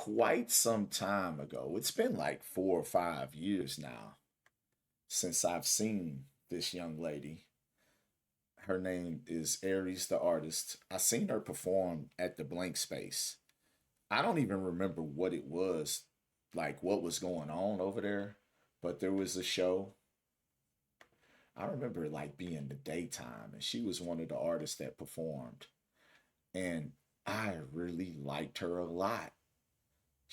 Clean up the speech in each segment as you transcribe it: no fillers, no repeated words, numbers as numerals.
quite some time ago. It's been like 4 or 5 years now since I've seen this young lady. Her name is Aries the artist. I seen her perform at the Blank Space. I don't even remember what it was, like what was going on over there, but there was a show. I remember it like being the daytime, and she was one of the artists that performed, and I really liked her a lot.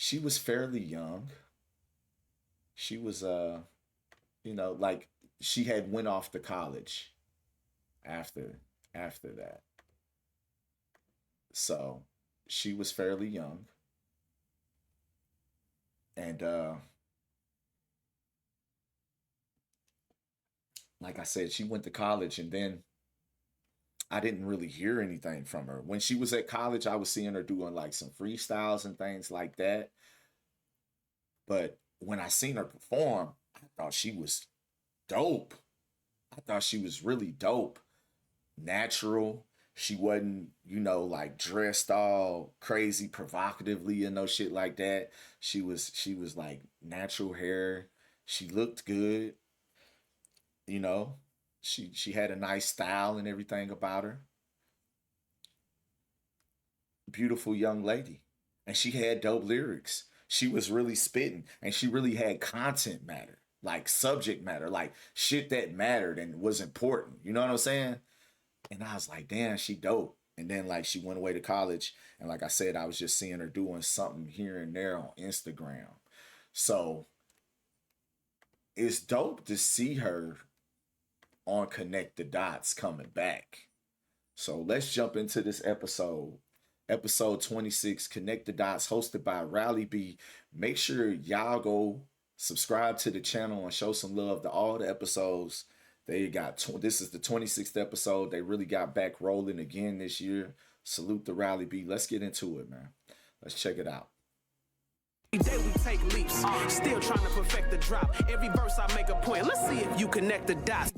She was fairly young. She was like she had went off to college after that. So she was fairly young, and like I said, she went to college, and then I didn't really hear anything from her. When she was at college, I was seeing her doing like some freestyles and things like that. But when I seen her perform, I thought she was dope. I thought she was really dope. Natural. She wasn't, like dressed all crazy provocatively and no shit like that. She was like natural hair. She looked good, you know. She had a nice style and everything about her. Beautiful young lady. And she had dope lyrics. She was really spitting, and she really had content matter, like subject matter, like shit that mattered and was important. You know what I'm saying? And I was like, damn, she dope. And then like she went away to college, and like I said, I was just seeing her doing something here and there on Instagram. So it's dope to see her on Connect the Dots coming back. So let's jump into this episode. Episode 26, Connect the Dots, hosted by Rally B. Make sure y'all go subscribe to the channel and show some love to all the episodes. This is the 26th episode. They really got back rolling again this year. Salute the Rally B. Let's get into it, man. Let's check it out. Every day we take leaps, still trying to perfect the drop. Every verse I make a point. Let's see if you connect the dots.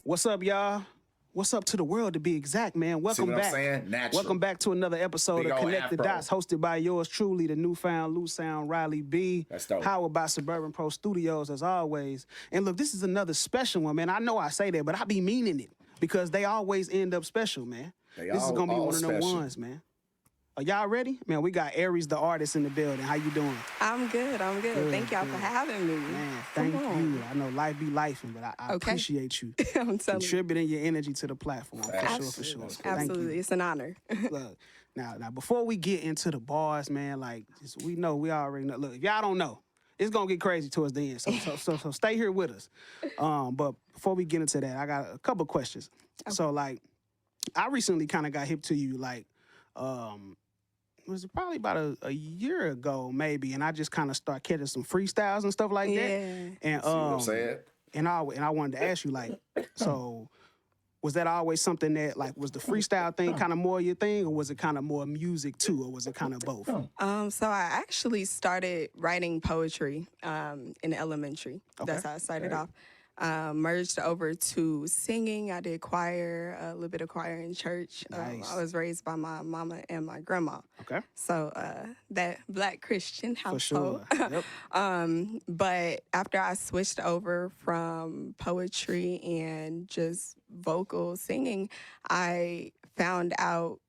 What's up, y'all? What's up to the world, to be exact, man? Welcome See what back. I'm saying? Natural. Welcome back to another episode Big of ol' Connect the afro. Dots, hosted by yours truly, the newfound Loose Sound Riley B. That's dope. Powered by Suburban Pro Studios, as always. And look, this is another special one, man. I know I say that, but I be meaning it because they always end up special, man. This is gonna be all one of them special. ones, man. Are y'all ready? Man, we got Aries the artist in the building. How you doing? I'm good. Good, Thank y'all for good. having me. Man, thank Come on. you. I know life be lifing, but I Okay. appreciate you I'm telling you. contributing your energy to the platform. For Facts. sure, for sure. Thank Absolutely. you. It's an honor. Look, now, before we get into the bars, man, like we already know. Look, if y'all don't know, it's gonna get crazy towards the end. So stay here with us. But before we get into that, I got a couple questions. Okay. So like, I recently kind of got hip to you, like, was it probably about a year ago, maybe, and I just kind of start catching some freestyles and stuff like that. Yeah. And See what I'm saying? and I wanted to ask you, like, so was that always something that, like, was the freestyle thing kind of more your thing, or was it kind of more music too, or was it kind of both? So I actually started writing poetry in elementary. Okay. That's how I started Okay. off. Merged over to singing. I did choir, a little bit of choir in church. Nice. I was raised by my mama and my grandma. Okay, So that Black Christian for household. sure. Yep. But after I switched over from poetry and just vocal singing, I found out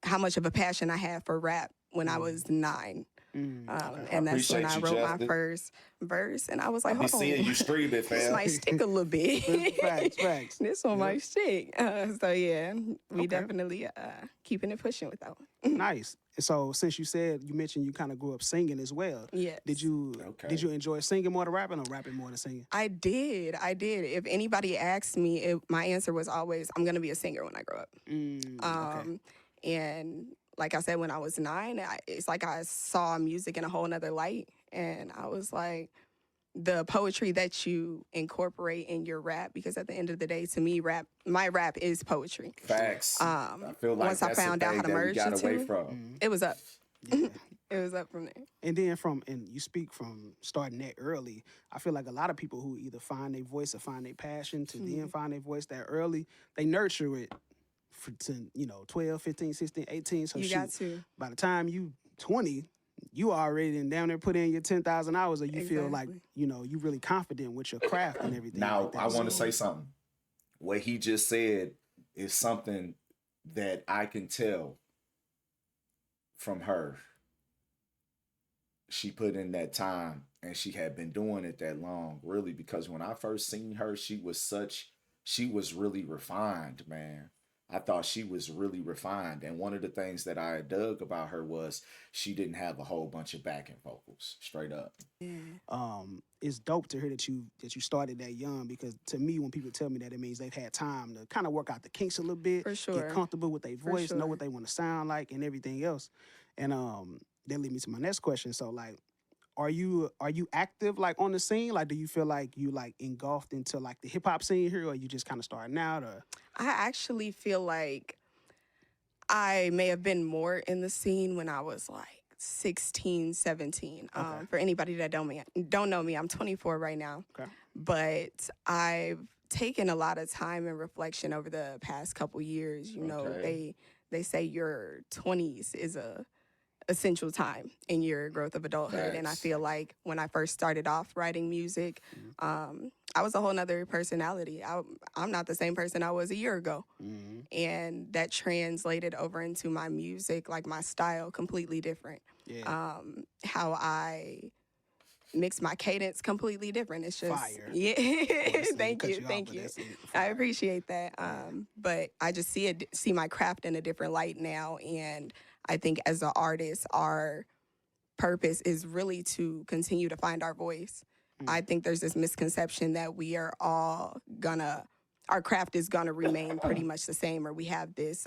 how much of a passion I had for rap when I was 9. And that's when appreciate I you, wrote my Justin. first verse. And I was like, Be hold on. seeing you streaming, This fam. might stick a little bit. Facts. This one might stick. So yeah, we Okay. definitely keeping it pushing with that one. Nice. So since you mentioned you kind of grew up singing as well. Yes. Did you enjoy singing more than rapping, or rapping more than singing? I did. If anybody asked me, my answer was always, I'm gonna be a singer when I grow up. Okay. And like I said, when I was 9, it's like I saw music in a whole nother light. And I was like, the poetry that you incorporate in your rap, because at the end of the day, to me, my rap is poetry. Facts. I feel like once I that's the found out thing how to that we merge got the away two, from. it was up. Yeah. It was up from there. And then and you speak from starting that early. I feel like a lot of people who either find their voice or find their passion to then find their voice that early, they nurture it to 12, 15, 16, 18. So You got to. by the time you 20, you already in down there put in your 10,000 hours, or you feel like, Exactly. you know, you really confident with your craft and everything. Now, like that. I want to So, say something. What he just said is something that I can tell from her. She put in that time and she had been doing it that long, really, because when I first seen her, she was really refined, man. I thought she was really refined. And one of the things that I dug about her was she didn't have a whole bunch of backing vocals, straight up. Yeah. it's dope to hear that you started that young, because to me, when people tell me that, it means they've had time to kind of work out the kinks a little bit, For sure. get comfortable with their For voice, know sure. what they want to sound like, and everything else. And that lead me to my next question. So, like, are you active like on the scene? Like, do you feel like you like engulfed into like the hip hop scene here, or you just kind of starting out? Or I actually feel like I may have been more in the scene when I was like 16, 17. Okay. For anybody that don't know me, I'm 24 right now. Okay. But I've taken a lot of time and reflection over the past couple years. You know, Okay. they say your 20s is a essential time in your growth of adulthood. And I Facts. feel like when I first started off writing music, I was a whole nother personality. I'm not the same person I was a year ago. mm-hmm. And that translated over into my music, like my style, completely different. Yeah. How I mix my cadence, completely different. It's just Fire. yeah. Obviously, Thank cut you, off, thank but you. that's it. I Fire. appreciate that. But I just see my craft in a different light now, and I think as an artist, our purpose is really to continue to find our voice. I think there's this misconception that we are all our craft is gonna remain pretty much the same, or we have this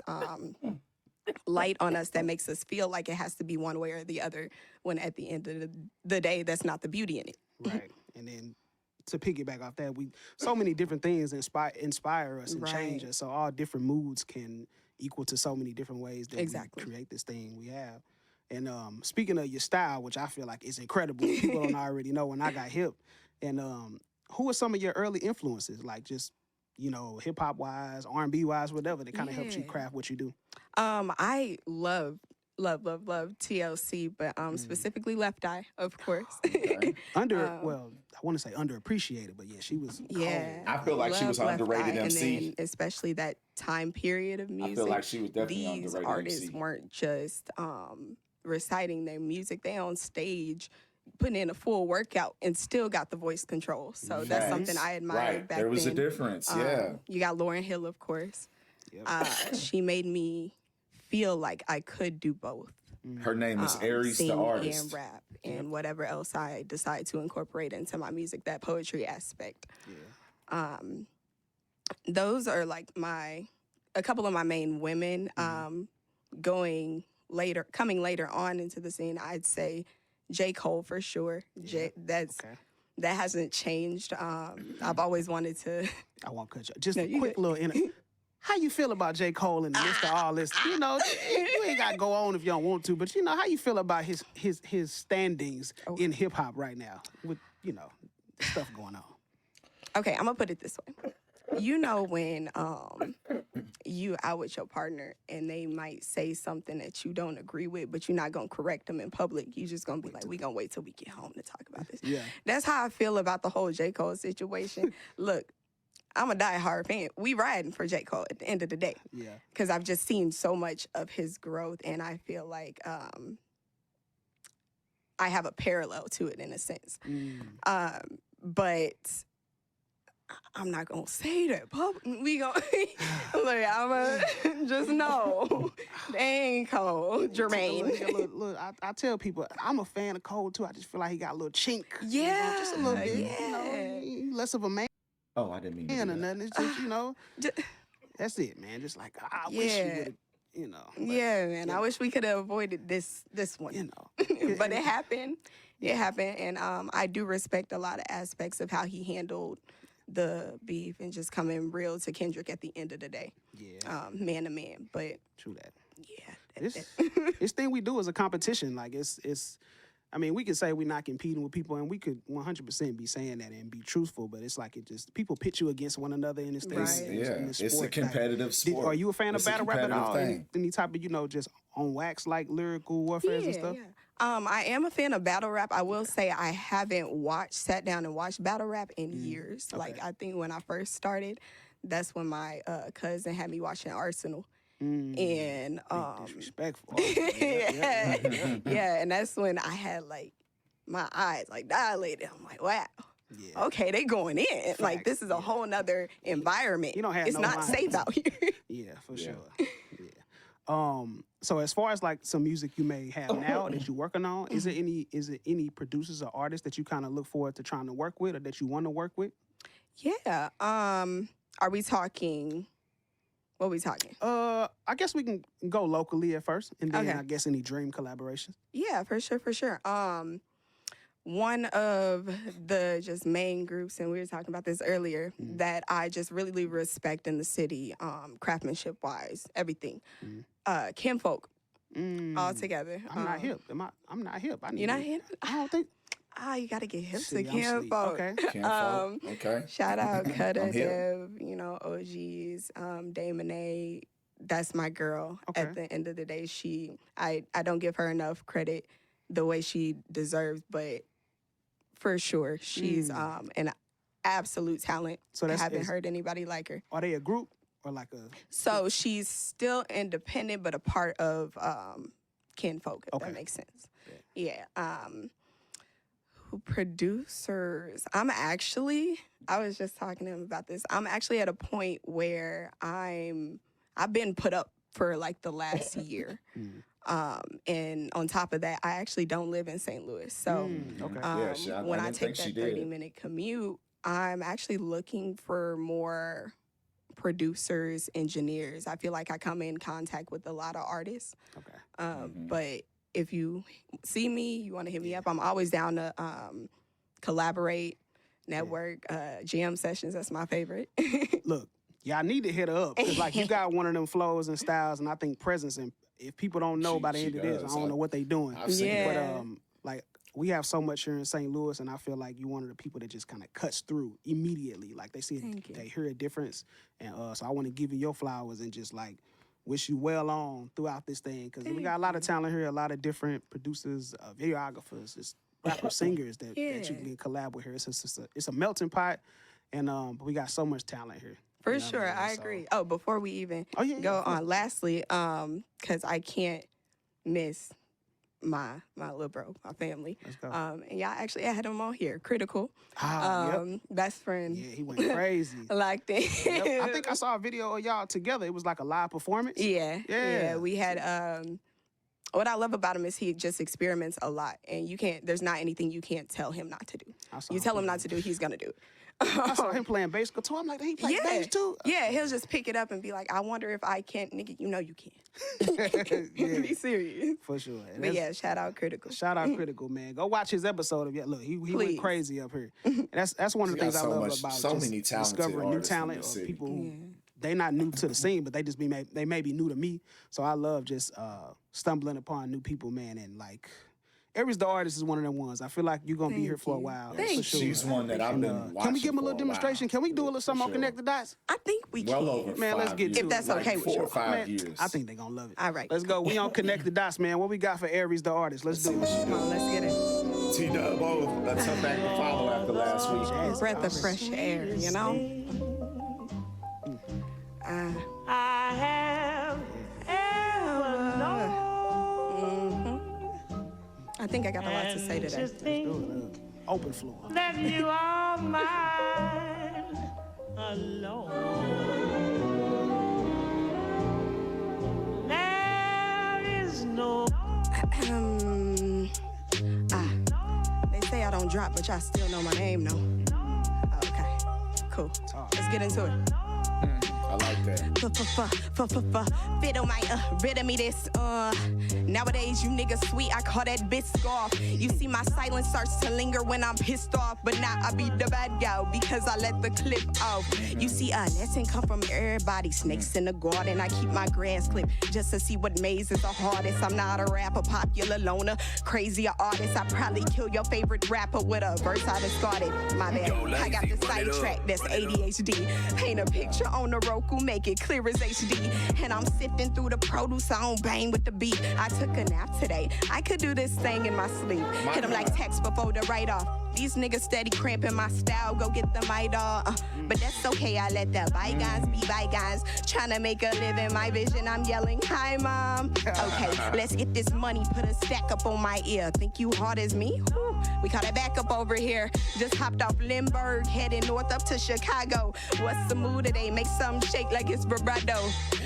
light on us that makes us feel like it has to be one way or the other, when at the end of the day, that's not the beauty in it. Right. And then to piggyback off that, so many different things inspire us and change Right. us. So all different moods can equal to so many different ways that Exactly. we create this thing we have. And speaking of your style, which I feel like is incredible, people don't already know when I got hip. And who are some of your early influences? Like just, you know, hip hop wise, R&B wise, whatever, that kind of helps you Yeah. craft what you do. I love TLC, but specifically Left Eye, of course. Okay. Well, I want to say underappreciated, but yeah, she was Yeah, cold. I feel like she was an love Left underrated Eye, MC. and then especially that time period of music. I feel like she was definitely an These underrated artists MC. weren't just reciting their music; they on stage putting in a full workout and still got the voice control. So that's something I admired Right. back There was then. a difference. Yeah. You got Lauryn Hill, of course. Yep. She made me feel like I could do both. Her name is Aries Sing the artist. and rap and whatever else I decide to incorporate into my music, that poetry aspect. Yeah. Those are like a couple of my main women. Coming later on into the scene, I'd say J. Cole for sure. Okay. That hasn't changed. I've always wanted to. I won't cut you. Just No, a you quick good. little. How you feel about J. Cole in the midst of all this? You know, you ain't got to go on if you don't want to, but you know, how you feel about his standings in hip hop right now with, you know, stuff going on? Okay, I'm gonna put it this way. You know when you out with your partner and they might say something that you don't agree with, but you're not gonna correct them in public. You just gonna be like, we gonna wait till we get home to talk about this. Yeah. That's how I feel about the whole J. Cole situation. Look, I'm a diehard fan. We riding for J. Cole at the end of the day. Yeah. Because I've just seen so much of his growth, and I feel like I have a parallel to it in a sense. But I'm not gonna say that public. We gonna look. I'ma just know they ain't Cole, Jermaine. Look, I tell people I'm a fan of Cole too. I just feel like he got a little chink. Yeah, just a little bit. You yeah. know, he less of a man Oh, I didn't mean to or do that. nothing. It's just, you know, J- that's it, man. Just like I wish you Yeah. would, you know. But, Yeah, man. you I wish we could have avoided this one. You know. But it happened. It happened, and I do respect a lot of aspects of how he handled the beef and just coming real to Kendrick at the end of the day, Yeah. man to man. But True that. yeah, This thing we do is a competition. Like it's I mean, we could say we're not competing with people, and we could 100% be saying that and be truthful, but it's like it just people pit you against one another in this thing. Right. in this It's a sport. competitive Like, sport. are you a fan It's of a battle rap at competitive all? thing. Any type of, just on wax like lyrical warfare and stuff? I am a fan of battle rap. I will say I haven't sat down and watched battle rap in years. Okay. Like I think when I first started, that's when my cousin had me watching Arsenal. And Disrespectful. yeah, and that's when I had like my eyes like dilated. I'm like, wow. Yeah. Okay, they going in. Like this is a whole nother environment. You don't have it's no not line. safe out here. Yeah, for sure. Yeah. So as far as like some music you may have now that you're working on, is it any producers or artists that you kind of look forward to trying to work with or that you want to work with? Yeah. Are we talking? What are we talking? I guess we can go locally at first, and then Okay. I guess any dream collaborations. Yeah, for sure. One of the just main groups, and we were talking about this earlier, that I just really respect in the city, craftsmanship wise, everything. Kinfolk, all together. I'm not hip. I'm not hip. You're not hip? I don't think. You gotta get hip See, to I'm sleep. Kinfolk. Okay. Kinfolk. Okay. Shout out Cutter, I'm hip. Dev, OGs, Damonay. That's my girl. Okay. At the end of the day, I don't give her enough credit the way she deserves, but for sure, she's an absolute talent. So I haven't heard anybody like her. Are they a group or like a? So she's still independent, but a part of Kinfolk, if Okay. that makes sense. Yeah. Who producers? I was just talking to him about this. I'm actually at a point where I've been put up for like the last year. And on top of that, I actually don't live in St. Louis. So Okay. Yeah, when I didn't take think she that did. 30-minute commute, I'm actually looking for more producers, engineers. I feel like I come in contact with a lot of artists. Okay. But if you see me, you want to hit me up, I'm always down to collaborate, network, jam sessions. That's my favorite. Look, y'all need to hit her up because like you got one of them flows and styles, and I think presence. And if people don't know by the She end of this, does. I don't know what they doing. I've seen Yeah. that. But like we have so much here in St. Louis, and I feel like you're one of the people that just kind of cuts through immediately. Like they see, Thank you. they hear a difference, and so I want to give you your flowers and just like wish you well on throughout this thing because we got a lot of talent here, a lot of different producers, videographers, just rappers, singers that you can collab with here. It's a melting pot, and but we got so much talent here. For You know what sure, I mean? I So- agree. Oh, before we even Oh, yeah, go of course. on, lastly, because I can't miss my little bro, my family. Let's go. And y'all actually I had him on here. Critical, Yep. best friend. Yeah, he went crazy. Like that. Yep. I think I saw a video of y'all together. It was like a live performance. Yeah. Yeah. We had what I love about him is he just experiments a lot, and there's not anything you can't tell him not to do. I saw You tell him him not to do, he's gonna do it. I saw him playing bass guitar. I'm like, he plays bass too. Yeah, he'll just pick it up and be like, I wonder if I can't, nigga, you know you can. Yeah, Be serious. for sure. And But that's- yeah, shout out Critical. Shout out Critical, man. Go watch his episode of Look, he went Please. crazy up here. And that's one of the We things got I so love much- about so just many talented discovering new artists in talent this or city. people who they not new to the scene, but they may be new to me. So I love just stumbling upon new people, man. And like Aries the Artist is one of them ones. I feel like you're gonna be Thank here for a you. while. Thank for you. sure. She's one that I've been watching. Can we give him a for little demonstration? while. Can we do a little something on sure. Connect the Dots? I think we Well can. over Man, let's 5 get years. to If that's it. okay like with 4 you. or 5 Man, years. I think they're gonna love it. All right. Let's go. We on Connect the Dots, man. What we got for Aries the Artist? Let's do it. Come on, let's get it. T-Dub, let's come back to follow after last week. Breath of fresh air, you know? I have ever known I think I got a lot to say today. to think Open floor. that you are mine alone. There is no They say I don't drop, but y'all still know my name, though. Okay, cool. Let's get into it. I like that. Fiddle my rid of me this. Nowadays you niggas sweet, I call that bisque off. You see my silence starts to linger when I'm pissed off, but now I be the bad guy because I let the clip off. You see a lesson come from everybody. Snakes in the garden, I keep my grass clipped just to see what mazes the hardest. I'm not a rapper, popular loner, crazy artist. I probably kill your favorite rapper with a verse I discarded. My bad, I got the sidetrack, that's ADHD. Paint a picture on the Roku, make it clear as HD. And I'm sifting through the produce, I don't bang with the beat. I took a nap today, I could do this thing in my sleep. Hit them like text before the write-off. These niggas steady cramping my style, go get the Midol. But that's okay, I let the bygones be bygones. Tryna make a living, my vision, I'm yelling, hi mom. Okay, let's get this money, put a stack up on my ear. Think you hard as me? Whew. We caught it back up over here. Just hopped off Lindbergh, heading north up to Chicago. What's the mood today? Make something shake like it's vibrato.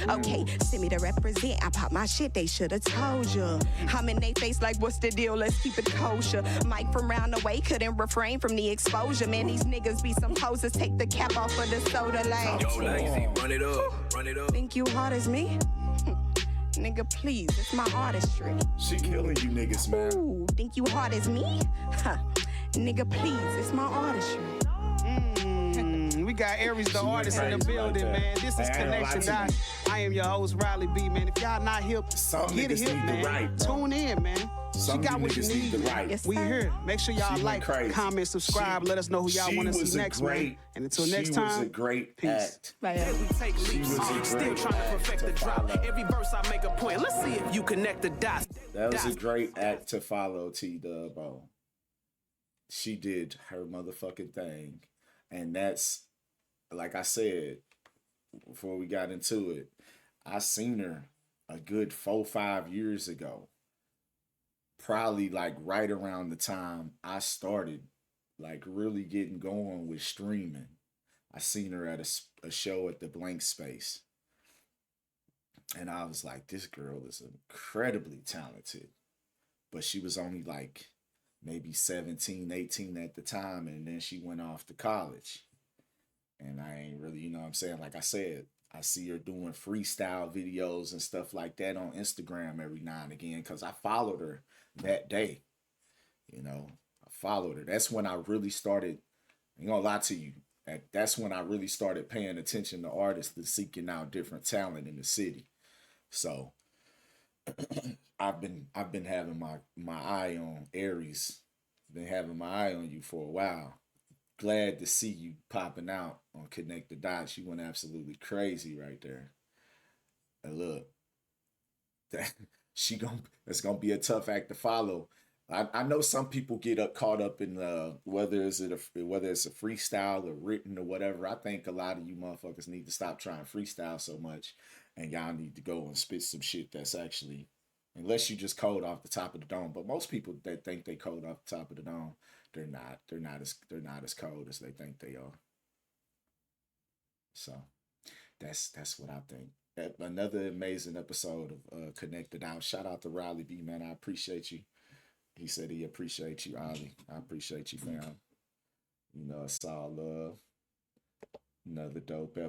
Okay, send me to represent. I pop my shit, they should've told you. I'm in they face like, what's the deal? Let's keep it kosher. Mike from round the way couldn't refrain from the exposure. Man, these niggas be some hoses. Take the cap off of the soda like. Yo, lazy, run it up, run it up. Think you hard as me? Nigga, please, it's my artistry. She killing you niggas, man. Ooh, think you hard as me? Huh. Nigga, please, it's my artistry. We got Aries the She artist in the crazy building, like that. man. This is I ain't gonna lie Connection to you. Dots. I am your host, Riley B, man. If y'all not hip, Some get niggas hip, need man. the right, bro. Tune in, man. Some she got you what you niggas need need, the man. right. Yes, We sir. here. Make sure y'all She went like, crazy. comment, subscribe. She- Let us know who y'all she want to was see a next, man. great- And until she next was time, a great peace. act. Bye. We take She leaps, was a still great trying to act perfect to the drop. follow. Every verse I make a point. Let's see if you connect the dots. That was a great act to follow, T-Dub. She did her motherfucking thing. And that's, like I said, before we got into it, I seen her a good 4-5 years ago. Probably like right around the time I started like really getting going with streaming. I seen her at a show at the Blank Space. And I was like, this girl is incredibly talented. But she was only like maybe 17, 18 at the time. And then she went off to college. And I ain't really, you know what I'm saying? Like I said, I see her doing freestyle videos and stuff like that on Instagram every now and again because I followed her that day. You know, I followed her. That's when I really started, I ain't gonna lie to you, that's when I really started paying attention to artists and seeking out different talent in the city. So I've been having my eye on Aries. Been having my eye on you for a while. Glad to see you popping out on Connect the Dots. You went absolutely crazy right there. And look, it's gonna be a tough act to follow. I know some people get caught up in whether it's a freestyle or written or whatever. I think a lot of you motherfuckers need to stop trying freestyle so much, and y'all need to go and spit some shit that's actually, unless you just code off the top of the dome. But most people that think they code off the top of the dome, they're not. They're not as cold as they think they are. So that's what I think. Another amazing episode of Connected Out. Shout out to Riley B, man. I appreciate you. He said he appreciates you, Ollie. I appreciate you, fam. You know, it's all love. Another dope episode.